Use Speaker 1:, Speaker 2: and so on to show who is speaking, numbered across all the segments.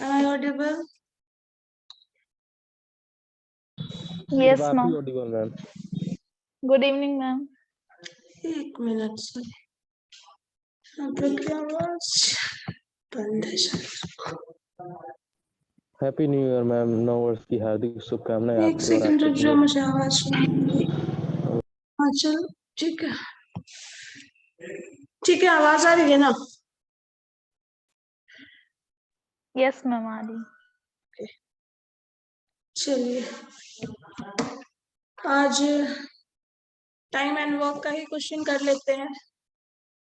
Speaker 1: Am I audible?
Speaker 2: Yes,
Speaker 3: आप ही
Speaker 2: ma'am.
Speaker 3: Audible ma'am.
Speaker 2: Good evening, ma'am.
Speaker 1: एक minute से आप लोग की आवाज बंद है शायद।
Speaker 3: हैप्पी न्यू ईयर मैम, नव वर्ष की हार्दिक शुभकामनाएं।
Speaker 1: एक सेकंड रुक जाओ, मुझे आवाज सुनाई। हाँ चलो ठीक है, ठीक है, आवाज आ रही है ना?
Speaker 2: Yes, ma'am. Adi.
Speaker 1: चलिए आज टाइम एंड वर्क का ही क्वेश्चन कर लेते हैं।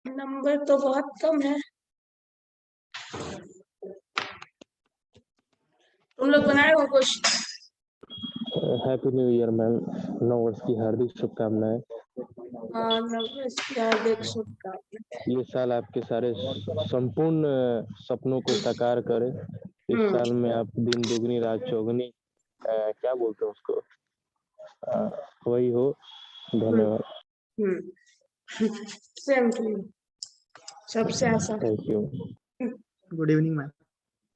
Speaker 1: नंबर तो बहुत कम है। तुम लोग बनाए हो question?
Speaker 3: Happy new year ma'am, नव वर्ष की हार्दिक शुभकामनाएं।
Speaker 1: हाँ, हार्दिक शुभकामनाएं।
Speaker 3: ये साल आपके सारे संपूर्ण सपनों को साकार करे। इस साल में आप दिन दुगनी रात चौगनी क्या बोलते हैं उसको, वही हो। धन्यवाद।
Speaker 1: Same to you. सबसे आसान।
Speaker 3: Thank you.
Speaker 4: Good evening ma'am.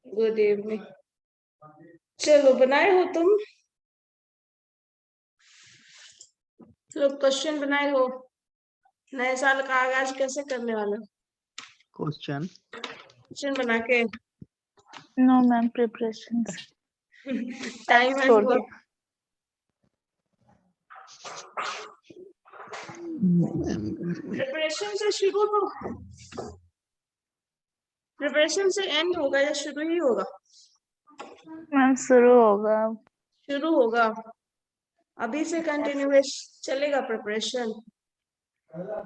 Speaker 1: Good evening. चलो बनाए हो तुम लोग क्वेश्चन बनाए हो? नए साल का आगाज कैसे करने वाले हो? क्वेश्चन बना के?
Speaker 2: No, ma'am. Preparations.
Speaker 1: Time and
Speaker 2: छोड़ दिया।
Speaker 1: वर्क। प्रिपरेशन से शुरू हो, प्रिपरेशन से एंड होगा या शुरू ही होगा?
Speaker 2: मैम शुरू होगा।
Speaker 1: शुरू होगा। अभी से कंटिन्यूअस चलेगा प्रिपरेशन?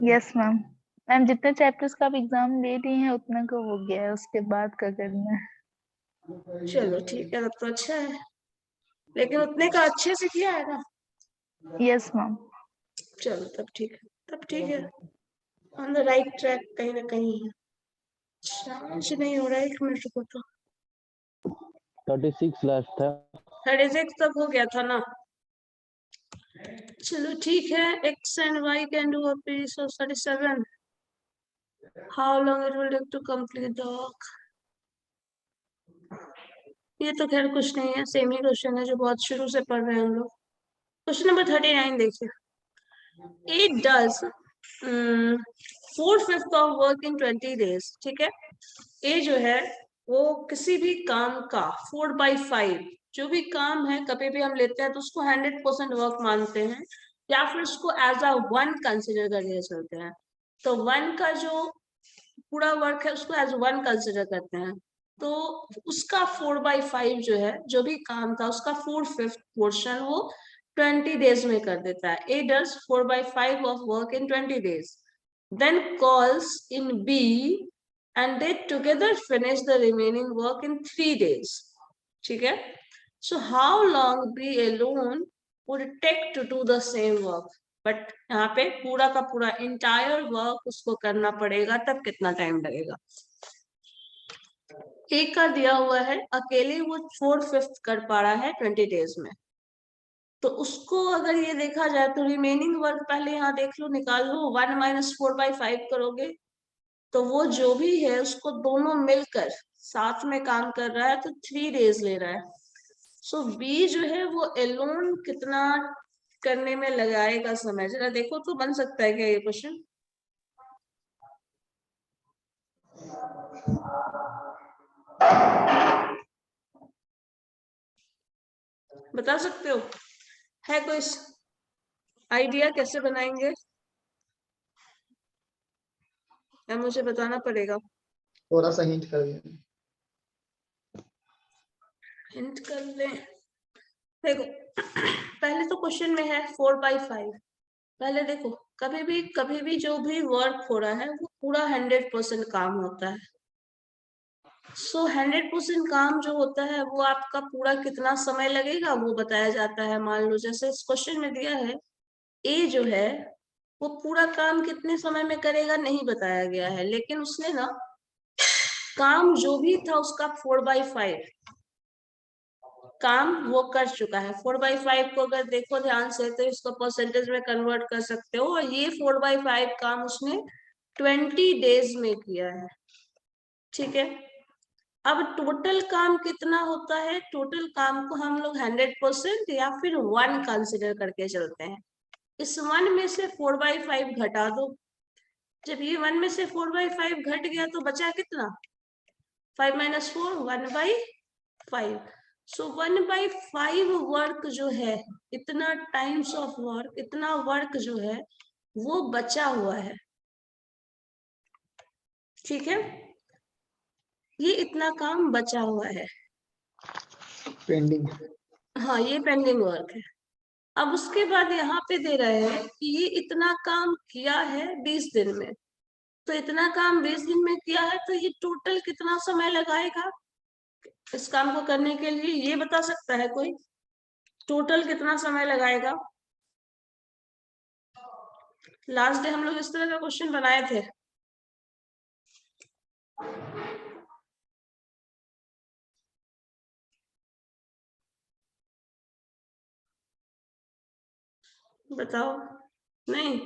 Speaker 2: Yes, ma'am. मैम जितने चैप्टर्स का आप एग्जाम ले रही हैं उतना का हो गया है, उसके बाद का करना है।
Speaker 1: चलो ठीक है, तब तो अच्छा है, लेकिन उतने का अच्छे से किया है ना?
Speaker 2: Yes, ma'am.
Speaker 1: चलो तब ठीक है, तब ठीक है, ऑन द राइट ट्रैक कहीं ना कहीं है। समझ नहीं हो रहा है, एक मिनट रुको तो।
Speaker 3: 36 लास्ट था।
Speaker 1: 36 तक हो गया था ना? चलो ठीक है, x and y can do a piece of 37. How long it will take to complete the work? ये तो खैर कुछ नहीं है, सेम ही क्वेश्चन है जो बहुत शुरू से पढ़ रहे हैं हम लोग। क्वेश्चन नंबर 39 देखिए। It does 4/5 of work in 20 days. ठीक है, ये जो है वो किसी भी काम का 4/5 जो भी काम है कभी भी हम लेते हैं तो उसको 100% वर्क मानते हैं या फिर उसको एज अ 1 कंसिडर करके चलते हैं। तो 1 का जो पूरा वर्क है उसको एज 1 कंसिडर करते हैं। तो उसका 4/5 जो है, जो भी काम था उसका 4/5 पोर्शन वो 20 डेज में कर देता है। A does 4/5 of work in 20 days, then calls in B and they together finish the remaining work in 3 days. ठीक है, so how long B alone would take to do the same work? But यहाँ पे पूरा का पूरा entire work उसको करना पड़ेगा, तब कितना टाइम लगेगा? एक का दिया हुआ है, अकेले वो 4/5 कर पा रहा है 20 डेज में। तो उसको अगर ये देखा जाए तो रिमेनिंग वर्क पहले यहाँ देख लो, निकाल लो। 1 - 4/5 करोगे तो वो जो भी है उसको दोनों मिलकर साथ में काम कर रहा है तो 3 डेज ले रहा है। सो बी जो है वो एलोन कितना करने में लगाएगा समय, जरा देखो तो बन सकता है क्या ये क्वेश्चन? बता सकते हो? है कोई आइडिया कैसे बनाएंगे या मुझे बताना पड़ेगा?
Speaker 4: थोड़ा सा हिंट कर दिया।
Speaker 1: हिंट कर ले। देखो पहले तो क्वेश्चन में है 4/5। पहले देखो कभी भी जो भी वर्क हो रहा है वो पूरा 100% काम होता है। सो 100% काम जो होता है वो आपका पूरा कितना समय लगेगा वो बताया जाता है। मान लो जैसे इस क्वेश्चन में दिया है ए जो है वो पूरा काम कितने समय में करेगा नहीं बताया गया है, लेकिन उसने ना काम जो भी था उसका 4/5 काम वो कर चुका है। 4/5 को अगर देखो ध्यान से तो इसको परसेंटेज में कन्वर्ट कर सकते हो, और ये 4/5 काम उसने 20 डेज में किया है। ठीक है, अब टोटल काम कितना होता है, टोटल काम को हम लोग 100% या फिर 1 कंसिडर करके चलते हैं। इस 1 में से 4/5 घटा दो। जब ये 1 में से 4/5 घट गया तो बचा कितना, 5 - 4 1/5। सो 1/5 वर्क जो है, इतना टाइम्स ऑफ वर्क, इतना वर्क जो है वो बचा हुआ है। ठीक है, ये इतना काम बचा हुआ है,
Speaker 4: पेंडिंग।
Speaker 1: हाँ ये पेंडिंग वर्क है। अब उसके बाद यहाँ पे दे रहे हैं कि ये इतना काम किया है 20 दिन में। तो इतना काम 20 दिन में किया है तो ये टोटल कितना समय लगाएगा इस काम को करने के लिए, ये बता सकता है कोई, टोटल कितना समय लगाएगा? लास्ट डे हम लोग इस तरह का क्वेश्चन बनाए थे। बताओ, नहीं?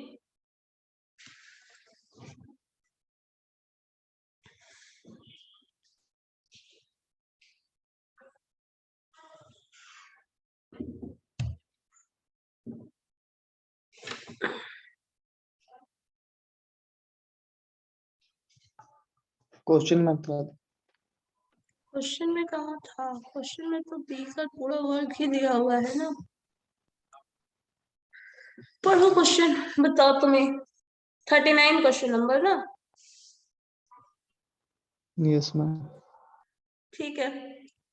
Speaker 4: क्वेश्चन में था।
Speaker 1: क्वेश्चन में कहा था, क्वेश्चन में तो बी का पूरा वर्क ही दिया हुआ है ना। पढ़ो क्वेश्चन, बताओ तुम्हें। 39 क्वेश्चन नंबर ना?
Speaker 4: Yes ma'am.
Speaker 1: ठीक है,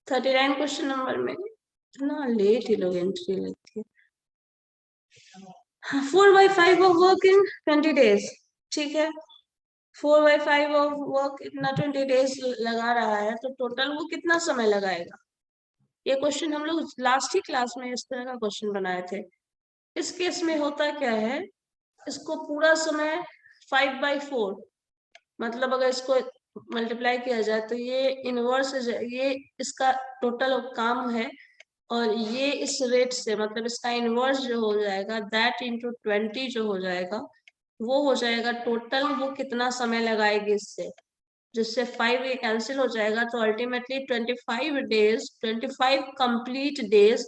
Speaker 1: 39 क्वेश्चन नंबर में इतना लेट ही लोग एंट्री लेती है। 4/5 ऑफ वर्क इन 20 डेज। ठीक है, 4/5 ऑफ वर्क इतना 20 डेज लगा रहा है, तो टोटल वो कितना समय लगाएगा? ये क्वेश्चन हम लोग लास्ट ही क्लास में इस तरह का क्वेश्चन बनाए थे। इस केस में होता क्या है, इसको पूरा समय 5/4, मतलब अगर इसको मल्टीप्लाई किया जाए तो ये इनवर्स, ये इसका टोटल काम है, और ये इस रेट से, मतलब इसका इनवर्स जो हो जाएगा दैट इंटू 20 जो हो जाएगा, वो हो जाएगा टोटल वो कितना समय लगाएगी इससे, जिससे 5 ये कैंसिल हो जाएगा, तो अल्टीमेटली 25 डेज, 25 कंप्लीट डेज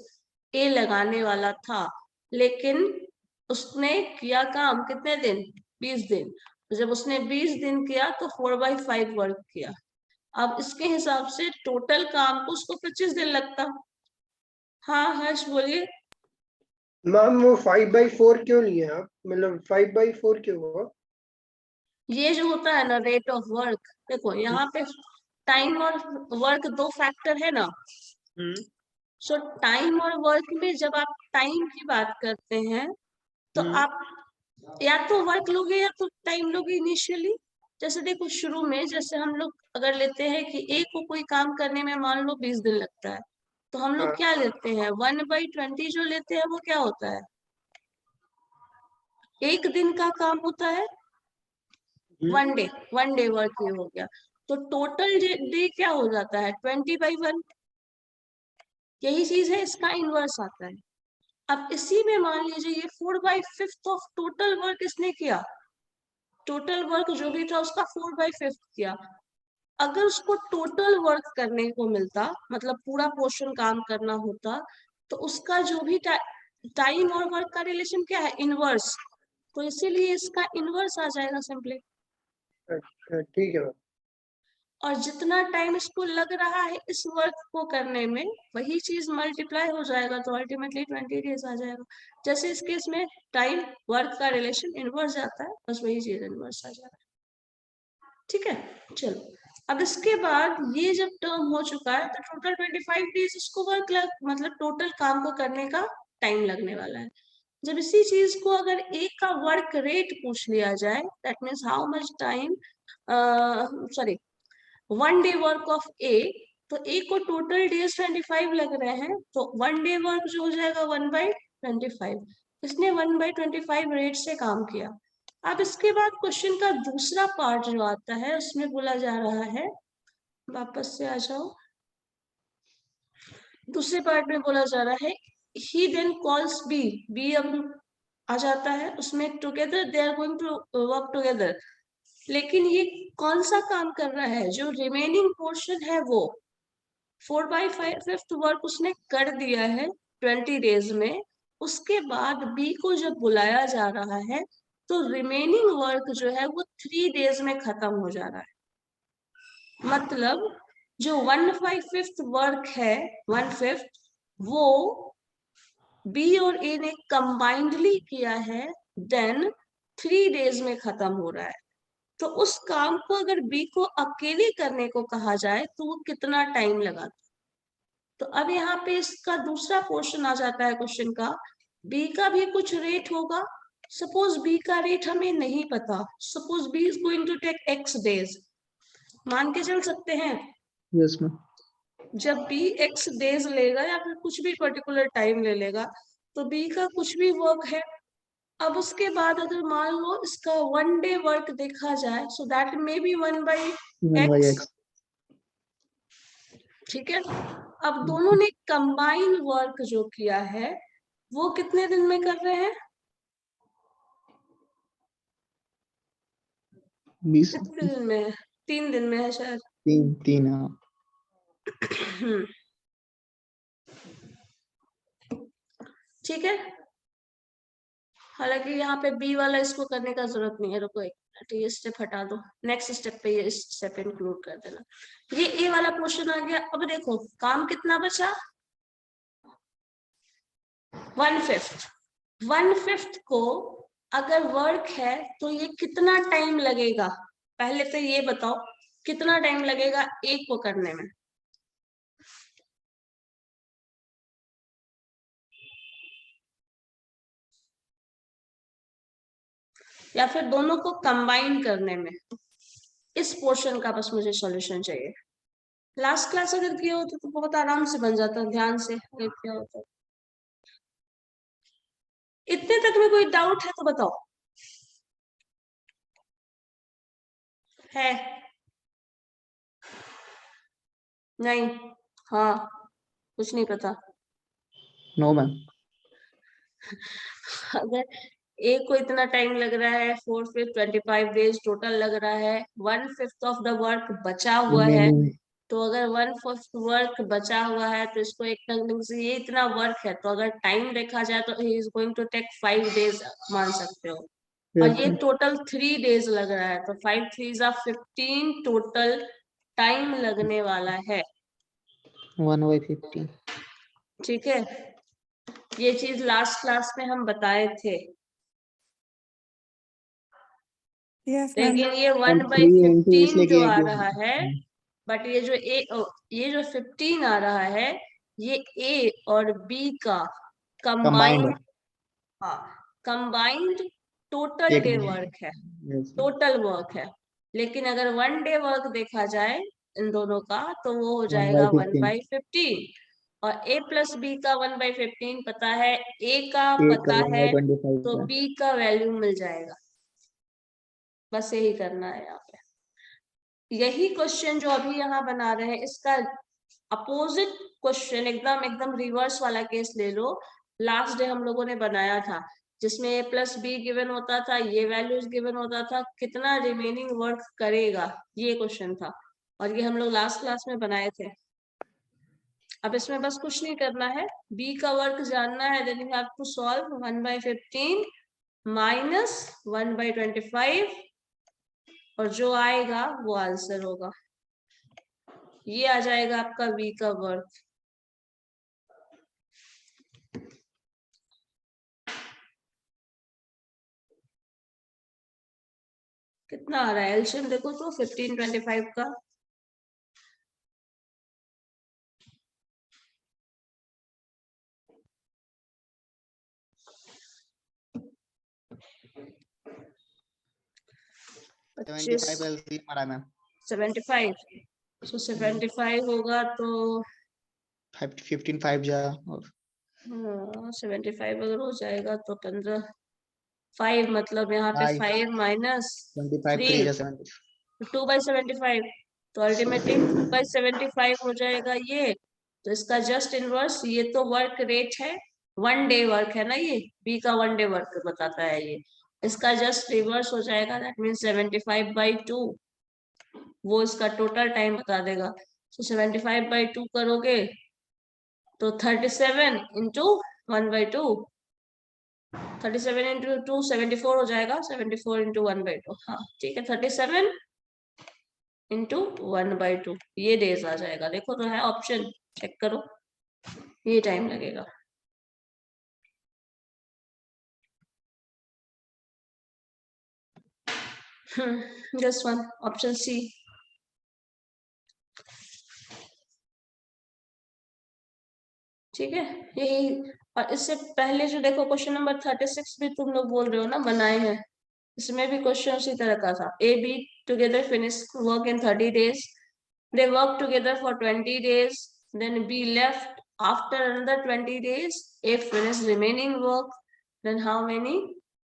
Speaker 1: ए लगाने वाला था। लेकिन उसने किया काम कितने दिन, 20 दिन। तो जब उसने 20 दिन किया तो 4/5 वर्क किया। अब इसके हिसाब से टोटल काम को उसको 25 दिन लगता। हाँ हर्ष बोलिए।
Speaker 5: मैम वो 5/4 क्यों लिए आप, मतलब 5/4 क्यों हुआ?
Speaker 1: ये जो होता है ना रेट ऑफ वर्क, देखो यहाँ पे टाइम और वर्क दो फैक्टर है ना। सो टाइम और वर्क में जब आप टाइम की बात करते हैं तो आप या तो वर्क लोगे या तो टाइम लोगे इनिशियली। जैसे देखो शुरू में, जैसे हम लोग अगर लेते हैं कि एक को कोई काम करने में मान लो 20 दिन लगता है, तो हम लोग क्या लेते हैं, 1/20 जो लेते हैं वो क्या होता है, एक दिन का काम होता है। 1 डे वर्क ये हो गया, तो टोटल डे क्या हो जाता है, 20/1। यही चीज है, इसका इनवर्स आता है। अब इसी में मान लीजिए ये 4/5 ऑफ टोटल वर्क इसने किया, टोटल वर्क जो भी था उसका 4/5 किया। अगर उसको टोटल वर्क करने को मिलता, मतलब पूरा पोर्शन काम करना होता, तो उसका जो भी टाइम और वर्क का रिलेशन क्या है, इनवर्स। तो इसीलिए इसका इनवर्स आ जाएगा सिंपली।
Speaker 5: अच्छा ठीक है मैम।
Speaker 1: और जितना टाइम इसको लग रहा है इस वर्क को करने में, वही चीज मल्टीप्लाई हो जाएगा, तो अल्टीमेटली 20 डेज आ जाएगा। जैसे इस केस में टाइम वर्क का रिलेशन इनवर्स जाता है, बस वही चीज इनवर्स आ जाता है। ठीक है, चलो अब इसके बाद ये जब टर्म हो चुका है, तो टोटल 25 डेज इसको वर्क मतलब टोटल काम को करने का टाइम लगने वाला है। जब इसी चीज को अगर एक का वर्क रेट पूछ लिया जाए, that means how much time, sorry 1 day work of A, तो ए को टोटल डेज 25 लग रहे हैं, तो 1 डे वर्क जो हो जाएगा 1/25। इसने 1/25 रेट से काम किया। अब इसके बाद क्वेश्चन का दूसरा पार्ट जो आता है उसमें बोला जा रहा है, वापस से आ जाओ, दूसरे पार्ट में बोला जा रहा है ही देन कॉल्स बी अब आ जाता है उसमें, together they are going to work together. लेकिन ये कौन सा काम कर रहा है, जो रिमेनिंग पोर्शन है वो 4/5 वर्क उसने कर दिया है 20 डेज में। उसके बाद बी को जब बुलाया जा रहा है तो रिमेनिंग वर्क जो है वो 3 डेज में खत्म हो जा रहा है। मतलब जो 1/5 वर्क है 1/5 वो बी और ए ने कंबाइंडली किया है, देन 3 डेज में खत्म हो रहा है। तो उस काम को अगर बी को अकेले करने को कहा जाए तो वो कितना टाइम लगा। तो अब यहाँ पे इसका दूसरा पोर्शन आ जाता है क्वेश्चन का, बी का भी कुछ रेट होगा। सपोज बी का रेट हमें नहीं पता, suppose B is going to take x days, मान के चल सकते हैं।
Speaker 4: Yes ma'am.
Speaker 1: जब बी x डेज लेगा या फिर कुछ भी पर्टिकुलर टाइम ले लेगा तो बी का कुछ भी वर्क है। अब उसके बाद अगर मान लो इसका 1 डे वर्क देखा जाए, so that may be 1/x। ठीक है, अब दोनों ने कंबाइन वर्क जो किया है वो कितने दिन में कर रहे हैं,
Speaker 4: 20
Speaker 1: कितने दिन में है, 3 दिन में है शायद।
Speaker 4: 3 हाँ।
Speaker 1: ठीक है, हालांकि यहाँ पे बी वाला इसको करने का जरूरत नहीं है, रुको एक मिनट, ये स्टेप हटा दो, नेक्स्ट स्टेप पे ये स्टेप इंक्लूड कर देना। ये ए वाला पोर्शन आ गया। अब देखो काम कितना बचा, 1/5। 1/5 को अगर वर्क है तो ये कितना टाइम लगेगा, पहले तो ये बताओ कितना टाइम लगेगा ए को करने में। या फिर दोनों को कंबाइन करने में। इस पोर्शन का बस मुझे सॉल्यूशन चाहिए। लास्ट क्लास अगर किया होता तो बहुत आराम से बन जाता, ध्यान से अगर किया होता। इतने तक में कोई डाउट है तो बताओ। है? नहीं? हाँ, कुछ नहीं पता।
Speaker 4: No ma'am.
Speaker 1: अगर ए को इतना टाइम लग रहा है 4/5 25 डेज टोटल लग रहा है, 1/5 ऑफ द वर्क बचा हुआ है, तो अगर 1/5 वर्क बचा हुआ है तो इसको एक ढंग से ये इतना वर्क है तो अगर टाइम देखा जाए तो he is going to take 5 days मान सकते हो। और ये टोटल 3 डेज लग रहा है तो 5 3 15 टोटल टाइम लगने वाला है।
Speaker 4: 1/50।
Speaker 1: ठीक है, ये चीज लास्ट क्लास में हम बताए थे। लेकिन ये 1/15 जो आ रहा है, बट ये जो 15 आ रहा है ये ए और बी का कंबाइंड, हाँ कंबाइंड टोटल डे वर्क है, टोटल वर्क है। लेकिन अगर 1 डे वर्क देखा जाए इन दोनों का तो वो हो जाएगा 1/15। और a प्लस बी का 1/15 पता है, a का पता है तो b का वैल्यू मिल जाएगा। बस यही करना है यहाँ पे। यही क्वेश्चन जो अभी यहाँ बना रहे हैं इसका अपोजिट क्वेश्चन एकदम रिवर्स वाला केस ले लो। लास्ट डे हम लोगों ने बनाया था जिसमें a प्लस बी गिवन होता था, ये वैल्यूज गिवन होता था, कितना रिमेनिंग वर्क करेगा, ये क्वेश्चन था और ये हम लोग लास्ट क्लास में बनाए थे। अब इसमें बस कुछ नहीं करना है, b का वर्क जानना है, then you have to solve 1/15 minus 1/25 और जो आएगा वो आंसर होगा। ये आ जाएगा आपका v का वर्क। कितना आ रहा है एलसीएम देखो तो 15 25 का, पच्चीस 75, सो 75 होगा तो
Speaker 4: 15 5 जा और
Speaker 1: 75 अगर हो जाएगा तो 15 5 मतलब यहाँ पे 5 माइनस
Speaker 4: 25
Speaker 1: 2/75 तो अल्टीमेटली 2/75 हो जाएगा ये। तो इसका जस्ट इनवर्स, ये तो वर्क रेट है, 1 डे वर्क है ना, ये बी का 1 डे वर्क बताता है ये, इसका जस्ट रिवर्स हो जाएगा, दैट मीन 75/2 वो इसका टोटल टाइम बता देगा। तो 75/2 करोगे तो 37 इंटू 1/2, 37 इंटू 2 74 हो जाएगा, 74 इंटू 1/2, हाँ ठीक है, 37 इंटू 1/2 ये डेज आ जाएगा। देखो तो है ऑप्शन, चेक करो, ये टाइम लगेगा। Just one, option C. ठीक है, यही। और इससे पहले जो देखो क्वेश्चन नंबर 36 भी तुम लोग बोल रहे हो ना बनाए हैं, इसमें भी क्वेश्चन उसी तरह का था। A be together finish work in 30 days, they work together for 20 days, then B left after another 20 days, A finished remaining work, then how many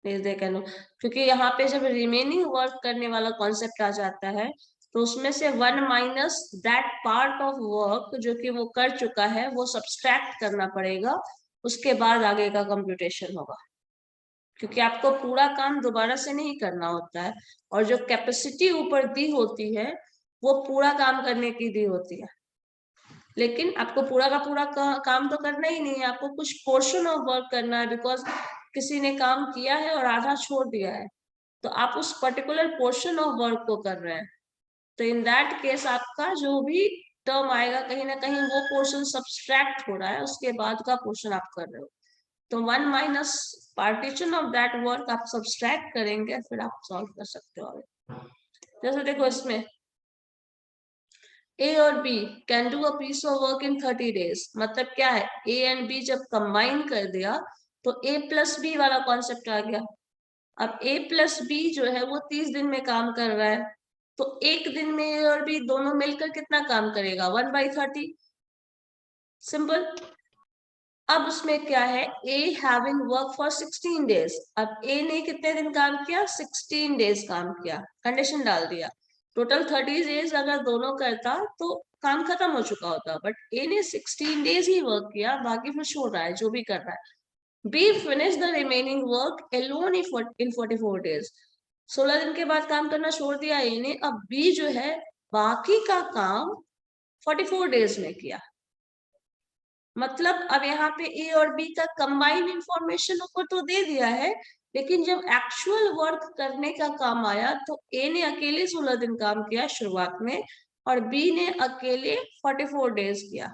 Speaker 1: days they can, क्योंकि यहाँ पे जब रिमेनिंग वर्क करने वाला कॉन्सेप्ट आ जाता है तो उसमें से 1 minus that part of work जो कि वो कर चुका है वो सब्सट्रैक्ट करना पड़ेगा, उसके बाद आगे का कंप्यूटेशन होगा, क्योंकि आपको पूरा काम दोबारा से नहीं करना होता है, और जो कैपेसिटी ऊपर दी होती है वो पूरा काम करने की दी होती है, लेकिन आपको पूरा का पूरा काम तो करना ही नहीं है, आपको कुछ पोर्शन ऑफ वर्क करना है, बिकॉज किसी ने काम किया है और आधा छोड़ दिया है, तो आप उस पर्टिकुलर पोर्शन ऑफ वर्क को कर रहे हैं, तो इन दैट केस आपका जो भी टर्म आएगा कहीं ना कहीं वो पोर्शन सब्सट्रैक्ट हो रहा है, उसके बाद का पोर्शन आप कर रहे हो, तो 1 minus partition of that work आप सब्सट्रैक्ट करेंगे, फिर आप सॉल्व कर सकते हो। जैसे देखो इसमें A और B can do a piece of work in 30 days, मतलब क्या है, A एंड B जब कंबाइन कर दिया तो A प्लस B वाला कॉन्सेप्ट आ गया। अब A प्लस B जो है वो 30 दिन में काम कर रहा है, तो एक दिन में A और B दोनों मिलकर कितना काम करेगा, 1/30, सिंपल। अब उसमें क्या है, A having work for 16 days, अब A ने कितने दिन काम किया, 16 days काम किया, कंडीशन डाल दिया, टोटल 30 days अगर दोनों करता तो काम खत्म हो चुका होता, बट A ने 16 days ही वर्क किया, बाकी फिर छोड़ रहा है जो भी कर रहा है। B finish the remaining work alone in 44 days, 16 दिन के बाद काम करना छोड़ दिया A ने, अब B जो है बाकी का काम 44 days में किया, मतलब अब यहाँ पे A और B का कंबाइंड इंफॉर्मेशन ऊपर तो दे दिया है, लेकिन जब एक्चुअल वर्क करने का काम आया तो A ने अकेले 16 दिन काम किया शुरुआत में, और B ने अकेले 44 डेज किया,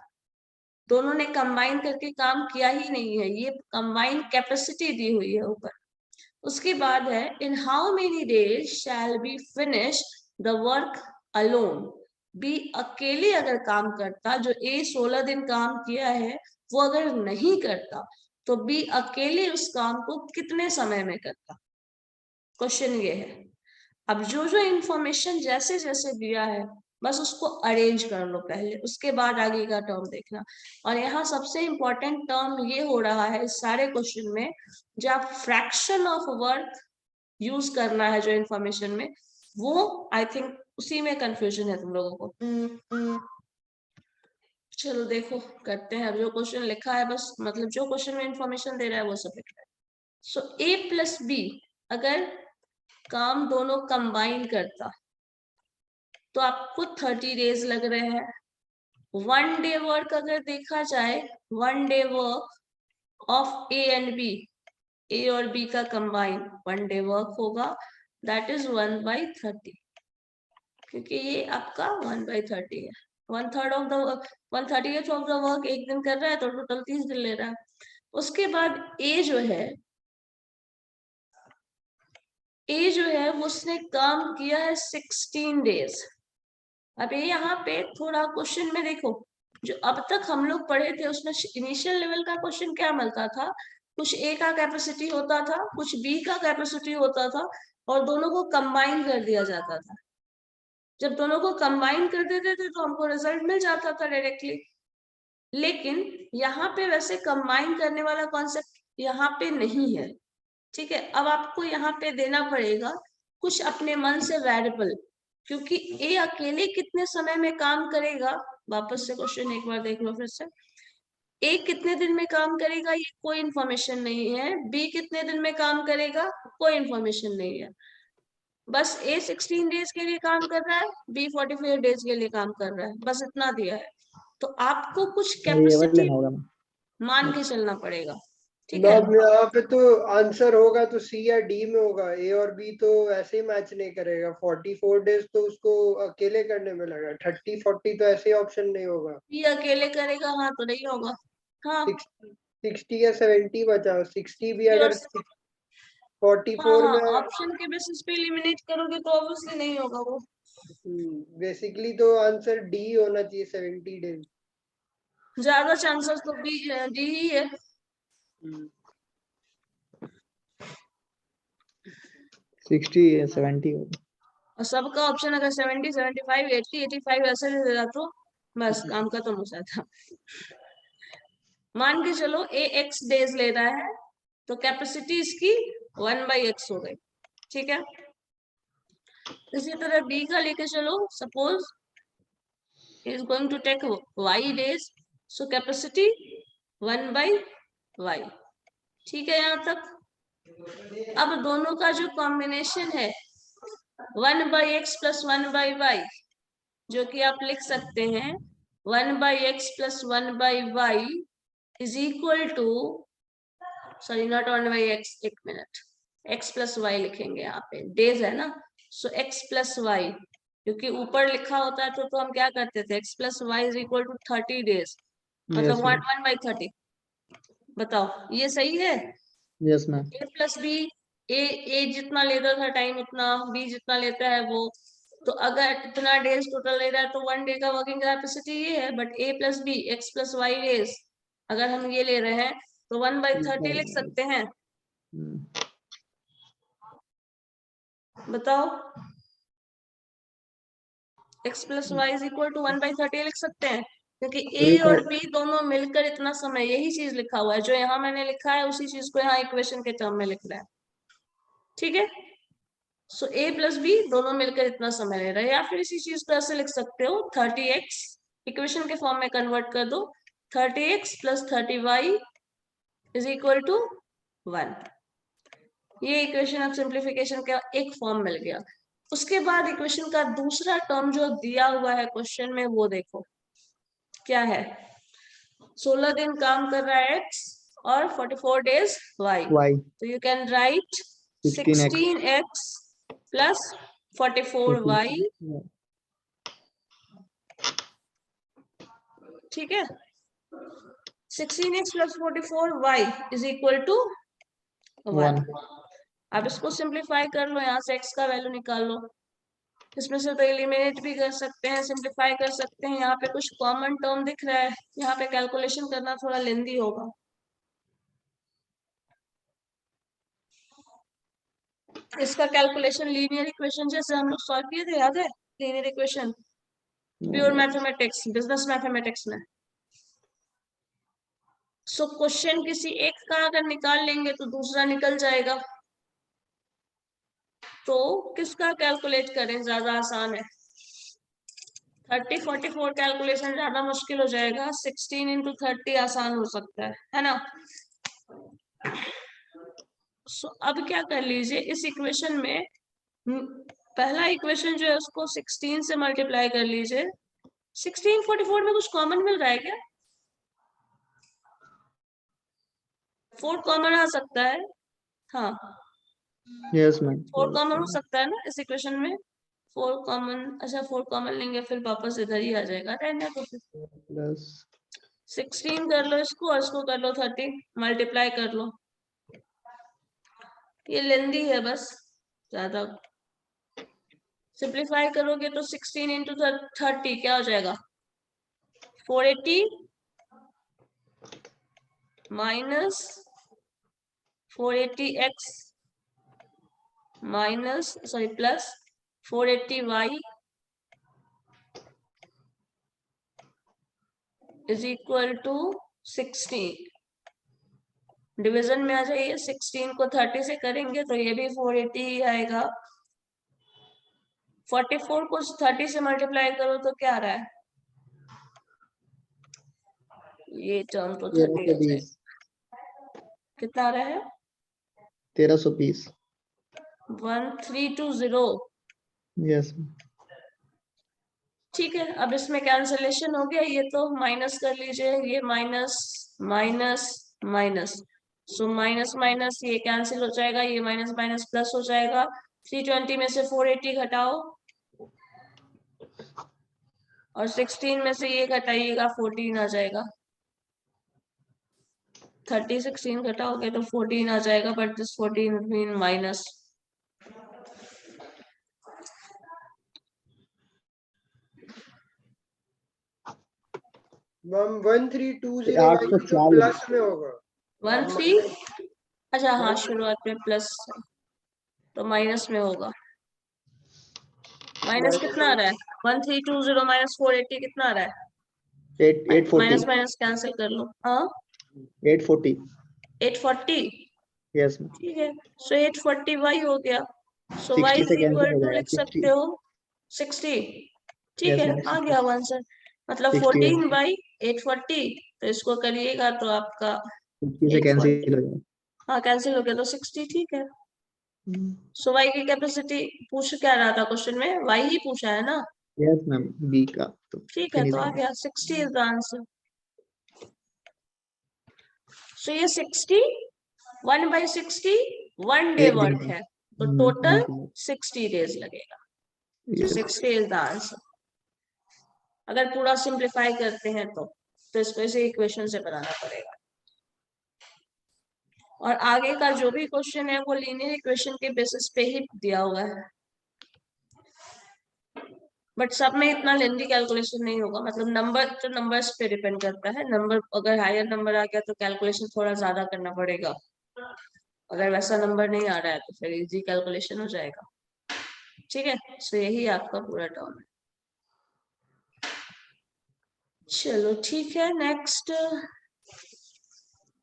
Speaker 1: दोनों ने कंबाइन करके काम किया ही नहीं है, ये कंबाइंड कैपेसिटी दी हुई है ऊपर। उसके बाद है in how many days shall B finish the work alone, B अकेले अगर काम करता, जो A 16 दिन काम किया है वो अगर नहीं करता तो B अकेले उस काम को कितने समय में करता, क्वेश्चन ये है। अब जो जो इंफॉर्मेशन जैसे जैसे दिया है बस उसको अरेंज कर लो पहले, उसके बाद आगे का टर्म देखना। और यहाँ सबसे इंपॉर्टेंट टर्म ये हो रहा है इस सारे क्वेश्चन में, जब फ्रैक्शन ऑफ वर्क यूज करना है जो इंफॉर्मेशन में, वो आई थिंक उसी में कंफ्यूजन है तुम लोगों को। चलो देखो करते हैं, अब जो क्वेश्चन लिखा है बस मतलब जो क्वेश्चन में इंफॉर्मेशन दे रहा है वो सब लिख रहा है। सो A प्लस B अगर काम दोनों कंबाइन करता तो आपको 30 डेज लग रहे हैं। 1 डे वर्क अगर देखा जाए, 1 day work of A and B, A और B का कंबाइन 1 डे वर्क होगा, दैट इज 1/30, क्योंकि ये आपका 1/30 है, 1/3 of the 1/30 of the work एक दिन कर रहा है तो टोटल 30 दिन ले रहा है। उसके बाद A जो है उसने काम किया है 16 डेज। अब ये यहाँ पे थोड़ा क्वेश्चन में देखो, जो अब तक हम लोग पढ़े थे उसमें इनिशियल लेवल का क्वेश्चन क्या मिलता था, कुछ A का कैपेसिटी होता था, कुछ B का कैपेसिटी होता था, और दोनों को कंबाइन कर दिया जाता था। जब दोनों को कंबाइन कर देते थे तो हमको रिजल्ट मिल जाता था डायरेक्टली, लेकिन यहाँ पे वैसे कंबाइन करने वाला कॉन्सेप्ट यहाँ पे नहीं है। ठीक है, अब आपको यहाँ पे देना पड़ेगा कुछ अपने मन से वेरिएबल, क्योंकि A अकेले कितने समय में काम करेगा, वापस से क्वेश्चन एक बार देख लो फिर से। ए कितने दिन में काम करेगा ये कोई इंफॉर्मेशन नहीं है, बी कितने दिन में काम करेगा कोई इंफॉर्मेशन नहीं है, बस ए 16 डेज के लिए काम कर रहा है, बी 45 डेज के लिए काम कर रहा है, बस इतना दिया है। तो आपको कुछ
Speaker 4: ये वाला
Speaker 1: कैपेसिटी
Speaker 4: लेना होगा मैम।
Speaker 1: मान के चलना पड़ेगा, ठीक है।
Speaker 5: मैम यहाँ पे तो आंसर होगा तो सी या डी में होगा, ए और बी तो ऐसे ही मैच नहीं करेगा। 44 डेज तो उसको अकेले करने में लगा, 30-40 तो ऐसे ही ऑप्शन नहीं होगा।
Speaker 1: बी अकेले करेगा, हाँ तो नहीं होगा, हाँ
Speaker 5: 60 या 70 बचा, 60 भी
Speaker 1: फिर और
Speaker 5: अगर 44
Speaker 1: हाँ
Speaker 5: में
Speaker 1: ऑप्शन के बेसिस पे एलिमिनेट करोगे तो ऑब्वियसली नहीं होगा वो।
Speaker 5: बेसिकली तो आंसर डी होना चाहिए, 70 डेज।
Speaker 1: ज्यादा चांसेस तो बी डी ही है।
Speaker 4: 60 या 70 होगा।
Speaker 1: और सबका ऑप्शन अगर 70, 75, 80, 85 ऐसे दे देता तो बस काम खत्म हो जाता। मान के चलो ए एक्स डेज ले रहा है तो कैपेसिटी इसकी 1/x हो गई, ठीक है। इसी तरह बी का लेके चलो, suppose is going to take y days, so capacity 1/y, ठीक है यहाँ तक। अब दोनों का जो कॉम्बिनेशन है 1/x + 1/y, जो कि आप लिख सकते हैं 1/x + 1/y is equal to, sorry not 1/x, एक मिनट, x + y लिखेंगे यहाँ पे, डेज है ना, सो x + y, क्योंकि ऊपर लिखा होता है तो हम क्या करते थे, x + y is equal to 30 days, मतलब 1/30। बताओ ये सही है।
Speaker 4: Yes ma'am.
Speaker 1: a + b, A जितना लेता था टाइम उतना, b जितना लेता है वो, तो अगर इतना डेज टोटल ले रहा है तो 1 डे का वर्किंग कैपेसिटी ये है, but a + b, x + y days अगर हम ये ले रहे हैं तो 1/30 लिख सकते हैं। बताओ x + y is equal to 1/30 लिख सकते हैं, क्योंकि a और b दोनों मिलकर इतना समय, यही चीज लिखा हुआ है, जो यहाँ मैंने लिखा है उसी चीज को यहाँ इक्वेशन के टर्म में लिख रहा है, ठीक है। सो a + b दोनों मिलकर इतना समय ले रहा है, या फिर इसी चीज को ऐसे लिख सकते हो 30x, इक्वेशन के फॉर्म में कन्वर्ट कर दो, 30x + 30y is equal to 1। ये इक्वेशन अब सिंप्लीफिकेशन का एक फॉर्म मिल गया। उसके बाद इक्वेशन का दूसरा टर्म जो दिया हुआ है क्वेश्चन में, वो देखो क्या है। 16 दिन काम कर रहा है x और 44 डेज y, तो you can write 16x + 44y, ठीक है। 16x + 44y is equal to 1। अब इसको सिंप्लीफाई कर लो, यहाँ से x का वैल्यू निकाल लो, इसमें से तो एलिमिनेट भी कर सकते हैं, सिंप्लीफाई कर सकते हैं। यहाँ पे कुछ कॉमन टर्म दिख रहा है, यहाँ पे कैलकुलेशन करना थोड़ा लेंदी होगा। इसका कैलकुलेशन लीनियर इक्वेशन जैसे हम लोग सॉल्व किए थे, याद है, linear equation pure mathematics, business mathematics में। सो क्वेश्चन किसी एक का अगर निकाल लेंगे तो दूसरा निकल जाएगा, तो किसका कैलकुलेट करें, ज्यादा आसान है। 30, 44 कैलकुलेशन ज्यादा मुश्किल हो जाएगा, 16 × 30 आसान हो सकता है ना। सो अब क्या कर लीजिए, इस इक्वेशन में पहला इक्वेशन जो है उसको 16 से मल्टीप्लाई कर लीजिए। 16, 44 में कुछ कॉमन मिल रहा है क्या? 4 कॉमन आ सकता है, हाँ
Speaker 4: यस मैम।
Speaker 1: 4 कॉमन हो सकता है ना इस इक्वेशन में, 4 कॉमन, अच्छा 4 कॉमन लेंगे फिर वापस इधर ही आ जाएगा, रहने तो फिर
Speaker 4: प्लस
Speaker 1: 16 कर लो इसको और इसको कर लो 30, मल्टीप्लाई कर लो। ये लेंदी है बस, ज्यादा सिंप्लीफाई करोगे तो 16 × 30 क्या हो जाएगा, 480 minus 480x minus sorry plus 480y is equal to 16। Division में आ जाइए, 16 को 30 से करेंगे तो ये भी 480 ही आएगा। 44 को 30 से मल्टीप्लाई करो तो क्या आ रहा है, ये टर्म तो 30
Speaker 4: 1320
Speaker 1: हो जाएगा। कितना आ रहा है?
Speaker 4: 1320
Speaker 1: 1320।
Speaker 4: यस
Speaker 1: ठीक है, अब इसमें कैंसलेशन हो गया, ये तो माइनस कर लीजिए, ये minus minus minus, so minus minus ये कैंसिल हो जाएगा, ये माइनस माइनस प्लस हो जाएगा। 320 में से 480 घटाओ और 16 में से ये घटाइएगा, 14 आ जाएगा। 30 16 घटाओगे तो 14 आ जाएगा, but this 14 mean minus.
Speaker 5: Ma'am 1320 तो
Speaker 4: 840
Speaker 5: प्लस में होगा।
Speaker 1: 13, अच्छा हाँ शुरुआत में प्लस तो माइनस में होगा। माइनस कितना आ रहा है? 1320 माइनस 480 कितना आ रहा है?
Speaker 4: 840
Speaker 1: माइनस माइनस कैंसिल कर लो। हाँ
Speaker 4: 840
Speaker 1: 840।
Speaker 4: यस
Speaker 1: ठीक है, सो 840 वाई हो गया, सो वाई
Speaker 4: 60
Speaker 1: इज
Speaker 4: से कैंसिल
Speaker 1: इक्वल
Speaker 4: हो
Speaker 1: टू
Speaker 4: जाएगा
Speaker 1: लिख
Speaker 4: 60
Speaker 1: सकते हो 60। ठीक
Speaker 4: यस
Speaker 1: है,
Speaker 4: मैम
Speaker 1: आ गया आंसर, मतलब
Speaker 4: 60
Speaker 1: 14 बाई 840, तो इसको करिएगा तो आपका
Speaker 4: 60 से
Speaker 1: 840,
Speaker 4: कैंसिल हो जाएगा
Speaker 1: हाँ कैंसिल हो गया तो 60। ठीक है, सो वाई की कैपेसिटी पूछ क्या रहा था क्वेश्चन में? वाई ही पूछा है ना?
Speaker 4: यस मैम बी का तो
Speaker 1: ठीक है,
Speaker 4: फिनिश
Speaker 1: तो आ
Speaker 4: हो
Speaker 1: गया 60 इज द आंसर। सो ये 60 1/60 1 डे
Speaker 4: एक दिन
Speaker 1: वर्क
Speaker 4: का
Speaker 1: है, तो टोटल
Speaker 4: एक दिन
Speaker 1: 60 डेज लगेगा। So
Speaker 4: yes
Speaker 1: 60 is the answer। अगर पूरा सिंप्लीफाई करते हैं तो इसको ऐसे इक्वेशन से बनाना पड़ेगा। और आगे का जो भी क्वेश्चन है वो लीनियर इक्वेशन के बेसिस पे ही दिया हुआ है, बट सब में इतना लेंदी कैलकुलेशन नहीं होगा, मतलब नंबर तो नंबर्स पे डिपेंड करता है। नंबर अगर हायर नंबर आ गया तो कैलकुलेशन थोड़ा ज्यादा करना पड़ेगा, अगर वैसा नंबर नहीं आ रहा है तो फिर इजी कैलकुलेशन हो जाएगा। ठीक है, सो यही आपका पूरा टर्म है। चलो ठीक है, नेक्स्ट।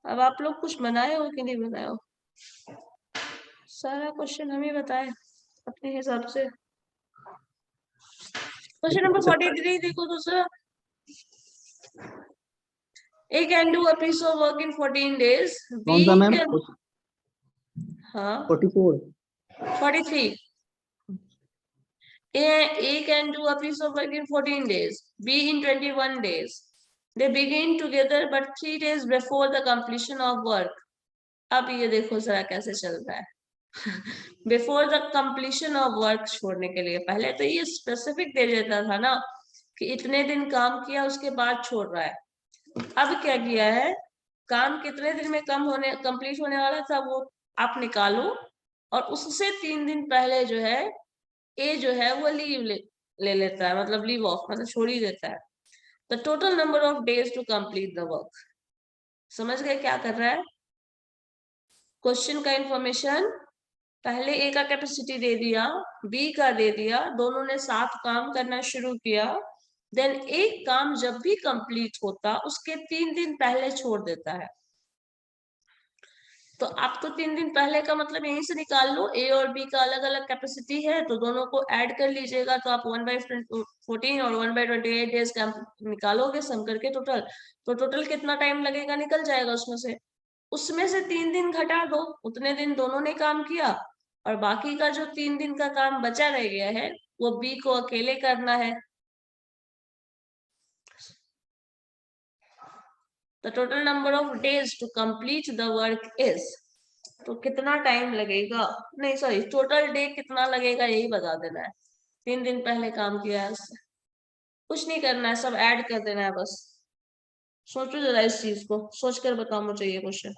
Speaker 1: अब आप लोग कुछ बनाए हो कि नहीं बनाए हो? सारा क्वेश्चन हम ही बताए अपने हिसाब से। क्वेश्चन नंबर 43 देखो तो sir, A can do a piece of work in 14 days.
Speaker 4: कौन सा
Speaker 1: B
Speaker 4: मैम
Speaker 1: can, हाँ
Speaker 4: 44
Speaker 1: 43। A can do a piece of work in 14 days. B in 21 days. They begin together but 3 days before the completion of work. अब ये देखो जरा कैसे चल रहा है। Before the completion of work छोड़ने के लिए, पहले तो ये स्पेसिफिक दे देता था ना कि इतने दिन काम किया उसके बाद छोड़ रहा है। अब क्या किया है, काम कितने दिन में कंप्लीट होने वाला था वो आप निकालो, और उससे 3 दिन पहले जो है ए जो है वो लीव ले लेता है, मतलब लीव ऑफ, मतलब छोड़ ही देता है। The total number of days to complete the work. समझ गए क्या कर रहा है? क्वेश्चन का इंफॉर्मेशन पहले ए का कैपेसिटी दे दिया, बी का दे दिया, दोनों ने साथ काम करना शुरू किया, देन एक काम जब भी कंप्लीट होता उसके 3 दिन पहले छोड़ देता है। तो आपको 3 दिन पहले का मतलब यहीं से निकाल लो, ए और बी का अलग अलग कैपेसिटी है तो दोनों को ऐड कर लीजिएगा, तो आप 1/14 और 1/28 डेज का निकालोगे सम करके टोटल, तो टोटल कितना टाइम लगेगा निकल जाएगा उसमें से 3 दिन घटा दो, उतने दिन दोनों ने काम किया, और बाकी का जो 3 दिन का काम बचा रह गया है वो बी को अकेले करना है। The total number of days to complete the work is, तो कितना टाइम लगेगा, नहीं सॉरी टोटल डे कितना लगेगा यही बता देना है। 3 दिन पहले काम किया है उससे, कुछ नहीं करना है, सब ऐड कर देना है बस। सोचो जरा इस चीज को, सोच कर बताओ मुझे ये क्वेश्चन।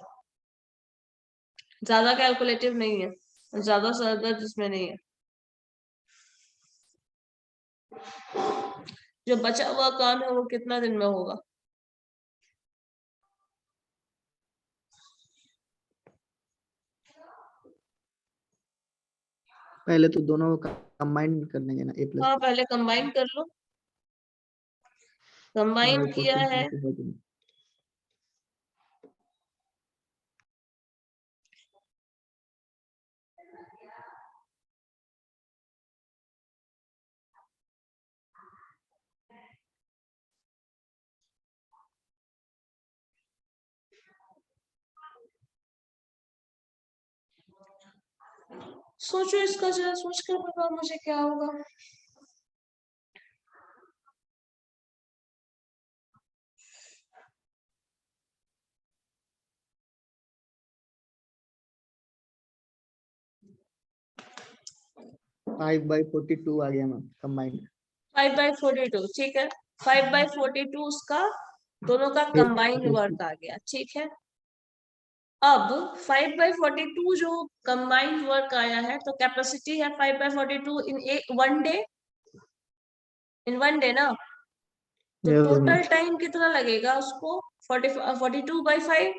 Speaker 1: ज्यादा कैलकुलेटिव नहीं है, ज्यादा सरदर्द इसमें नहीं है। जो बचा हुआ काम है वो कितना दिन में होगा?
Speaker 4: पहले तो दोनों को कंबाइन कर लेंगे ना ए प्लस
Speaker 1: हाँ पहले कंबाइन कर लो, कंबाइन किया है सोचो इसका, जरा सोच कर बताओ मुझे क्या होगा।
Speaker 4: फाइव बाई 42 आ गया मैम कंबाइंड।
Speaker 1: 5/42 ठीक है। 5/42 उसका दोनों का कंबाइंड वर्क आ गया, ठीक है। अब 5/42 जो कंबाइंड वर्क आया है, तो कैपेसिटी है 5/42 in one day, in one day ना। तो
Speaker 4: Yes,
Speaker 1: टोटल
Speaker 4: ma'am.
Speaker 1: टाइम कितना लगेगा उसको? 42/5।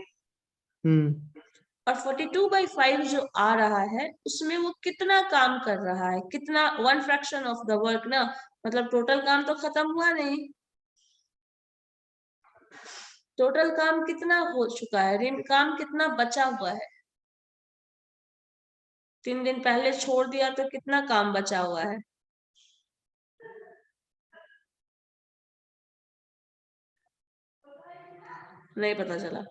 Speaker 1: और 42/5 जो आ रहा है उसमें वो कितना काम कर रहा है, कितना, 1 फ्रैक्शन ऑफ द वर्क ना, मतलब टोटल काम तो खत्म हुआ नहीं। टोटल काम कितना हो चुका है, काम कितना बचा हुआ है। 3 दिन पहले छोड़ दिया तो कितना काम बचा हुआ है? नहीं पता चला।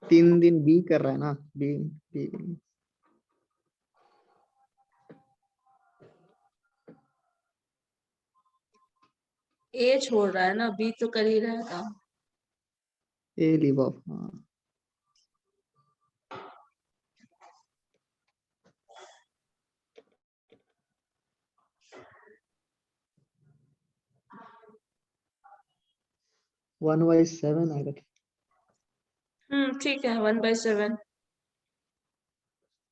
Speaker 4: तीन दिन बी कर रहा है ना, बी।
Speaker 1: ए छोड़ रहा है ना, बी तो कर ही रहा है काम।
Speaker 4: ए लीव ऑफ, हाँ। वन बाई 7 आएगा।
Speaker 1: ठीक है। 1/7,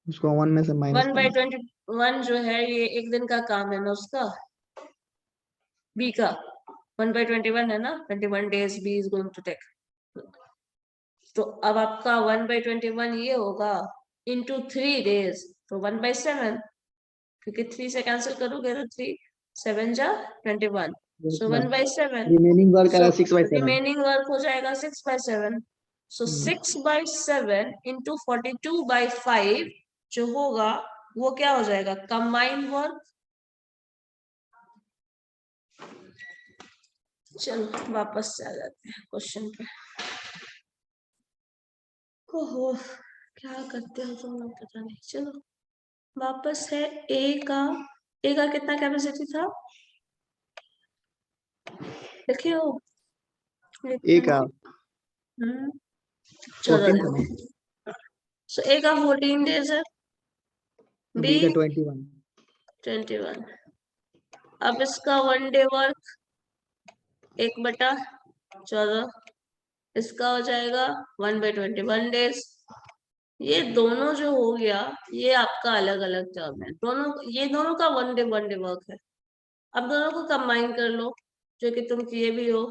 Speaker 4: उसको 1 में से माइनस करना।
Speaker 1: 1/21 जो है ये एक दिन का काम है ना उसका, बी का। 1/21 है ना, 21 days B is going to take. तो अब आपका 1/21 ये होगा इंटू 3 days, तो 1/7, क्योंकि 3 से कैंसिल करोगे तो 3 7 जा 21, सो 1/7।
Speaker 4: रिमेनिंग वर्क
Speaker 1: सो
Speaker 4: आएगा 6/7।
Speaker 1: रिमेनिंग वर्क हो जाएगा 6/7। सो 6/7 इंटू 42/5 जो होगा वो क्या हो जाएगा? Combined work. चलो वापस से आ जाते हैं क्वेश्चन पे। ओहो, क्या करते हो तुम लोग पता नहीं। चलो वापस है। ए का कितना कैपेसिटी था लिखे हो?
Speaker 4: ए का
Speaker 1: चलो
Speaker 4: 14 था ना,
Speaker 1: सो ए का 14 days है, बी
Speaker 4: बी का 21।
Speaker 1: 21। अब इसका 1 day वर्क 1/14, इसका हो जाएगा 1/21 days। ये दोनों जो हो गया ये आपका अलग अलग टर्म है, दोनों, ये दोनों का 1 day वर्क है। अब दोनों को कंबाइन कर लो, जो कि तुम किए भी हो।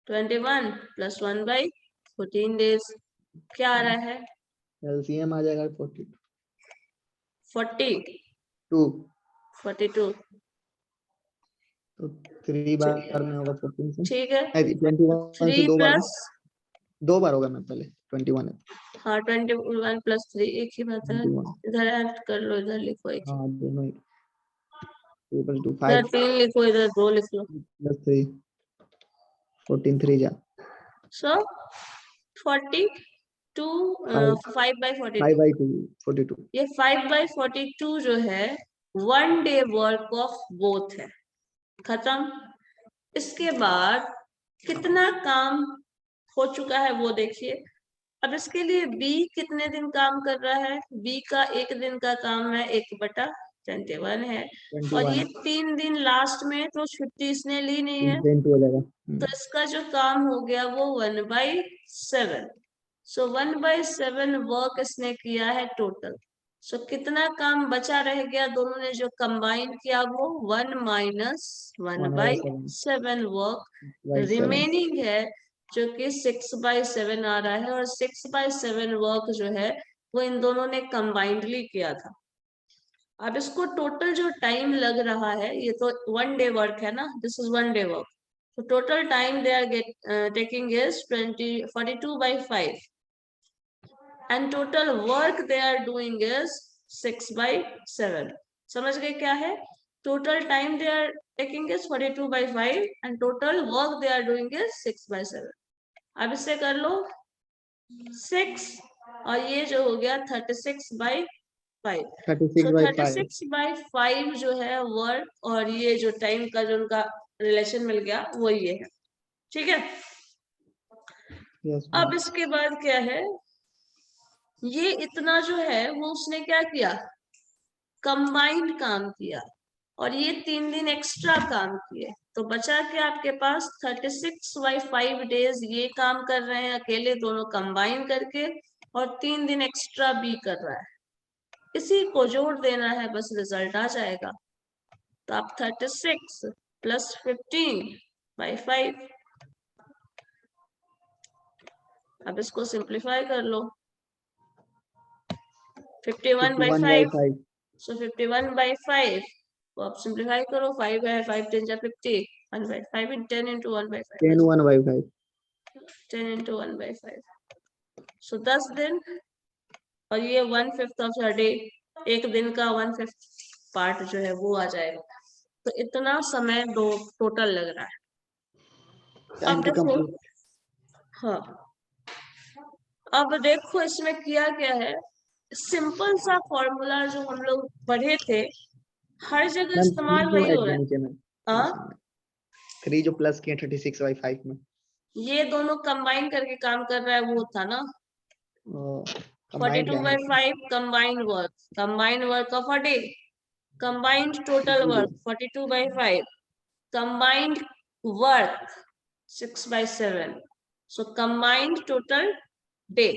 Speaker 1: 21 + 1/14 days क्या आ रहा है?
Speaker 4: एलसीएम आ जाएगा 42।
Speaker 1: 42।
Speaker 4: तो 3 बार में होगा 14 से,
Speaker 1: ठीक है।
Speaker 4: 21 से
Speaker 1: 3
Speaker 4: 2 बार में,
Speaker 1: +
Speaker 4: 2 बार होगा मैं पहले 21 है।
Speaker 1: हाँ 21 + 3 एक ही बात है।
Speaker 4: 21,
Speaker 1: इधर ऐड कर लो, इधर लिखो एक ही।
Speaker 4: हाँ दोनों ही। 2 + 2
Speaker 1: इधर
Speaker 4: 5
Speaker 1: 3 लिखो, इधर 2 लिख लो।
Speaker 4: + 3 14 3 जा।
Speaker 1: सो 42 5/42।
Speaker 4: 5/42।
Speaker 1: ये 5/42 जो है 1 day वर्क ऑफ बोथ है, खत्म। इसके बाद कितना काम हो चुका है वो देखिए। अब इसके लिए बी कितने दिन काम कर रहा है? बी का एक दिन का काम है 1/21 है। और ये 3 दिन लास्ट में तो छुट्टी इसने ली नहीं है,
Speaker 4: 22 हो जाएगा।
Speaker 1: तो इसका जो काम हो गया वो 1/7। सो 1/7 वर्क इसने किया है टोटल। सो कितना काम बचा रह गया? दोनों ने जो कंबाइन किया वो 1 - 1/7 वर्क रिमेनिंग है, जो कि 6/7 आ रहा है। और 6/7 वर्क जो है वो इन दोनों ने कंबाइंडली किया था। अब इसको टोटल जो टाइम लग रहा है, ये तो 1 day वर्क है ना, this is 1 day work. So total time they are taking is 42/5, and total work they are doing is 6/7. समझ गए क्या है? Total time they are taking is 42/5 and total work they are doing is 6/7. अब इससे कर लो 6 और ये जो हो गया 36/5।
Speaker 4: 36/5
Speaker 1: 36/5 जो है वर्क, और ये जो टाइम का जो उनका रिलेशन मिल गया वो ये है। ठीक है,
Speaker 4: यस
Speaker 1: अब
Speaker 4: मैम
Speaker 1: इसके बाद क्या है, ये इतना जो है वो उसने क्या किया, कंबाइंड काम किया, और ये 3 दिन एक्स्ट्रा काम किए, तो बचा के आपके पास 36/5 डेज ये काम कर रहे हैं अकेले, दोनों कंबाइन करके, और 3 दिन एक्स्ट्रा भी कर रहा है। इसी को जोड़ देना है, बस रिजल्ट आ जाएगा। तो आप 36 + 15/5, अब इसको सिंप्लीफाई कर लो। 51/5,
Speaker 4: 51/5
Speaker 1: सो 51/5 को आप सिंप्लीफाई करो, 5 है, 5 10 जा 50, 1/5 10 × 1/5
Speaker 4: 10 1/5
Speaker 1: 10 × 1/5, सो 10 दिन, और ये 1/5 ऑफ द डे, एक दिन का 1/5 पार्ट जो है वो आ जाएगा। तो इतना समय दो टोटल लग रहा है।
Speaker 4: टाइम
Speaker 1: अब
Speaker 4: टू
Speaker 1: देखो,
Speaker 4: कंप्लीट
Speaker 1: हाँ, अब देखो इसमें किया क्या है, सिंपल सा फॉर्मूला जो हम लोग पढ़े थे, हर जगह
Speaker 4: मैम 3
Speaker 1: इस्तेमाल
Speaker 4: क्यों
Speaker 1: वही
Speaker 4: ऐड
Speaker 1: हो रहा
Speaker 4: किया
Speaker 1: है।
Speaker 4: नीचे में?
Speaker 1: हाँ,
Speaker 4: 3 जो प्लस किए 36/5 में,
Speaker 1: ये दोनों कंबाइन करके काम कर रहा है, वो था ना
Speaker 4: कंबाइंड क्या है?
Speaker 1: 42/5 combined work of a day, combined total work 42/5, combined work 6/7, so combined total day,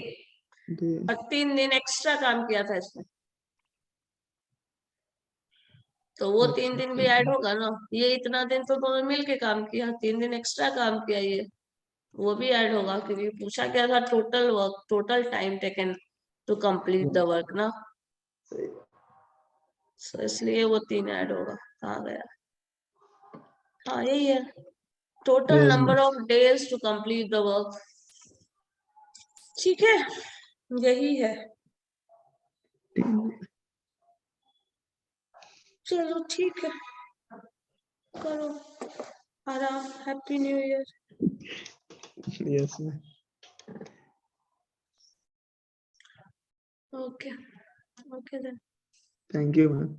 Speaker 1: और 3 दिन एक्स्ट्रा काम किया था इसमें, तो वो 3 दिन भी ऐड होगा ना। ये इतना दिन तो दोनों मिल के काम किया, 3 दिन एक्स्ट्रा काम किया, ये वो भी ऐड होगा, क्योंकि पूछा क्या था, total work, total time taken to complete the work ना, so इसलिए वो 3 ऐड होगा। कहाँ गया, हाँ यही है, total
Speaker 4: Yes,
Speaker 1: number of days to complete the work. ठीक है, यही है। चलो ठीक है, करो आराम, happy new year.
Speaker 4: yes, ma'am.
Speaker 1: Okay, okay then.
Speaker 4: Thank you, ma'am.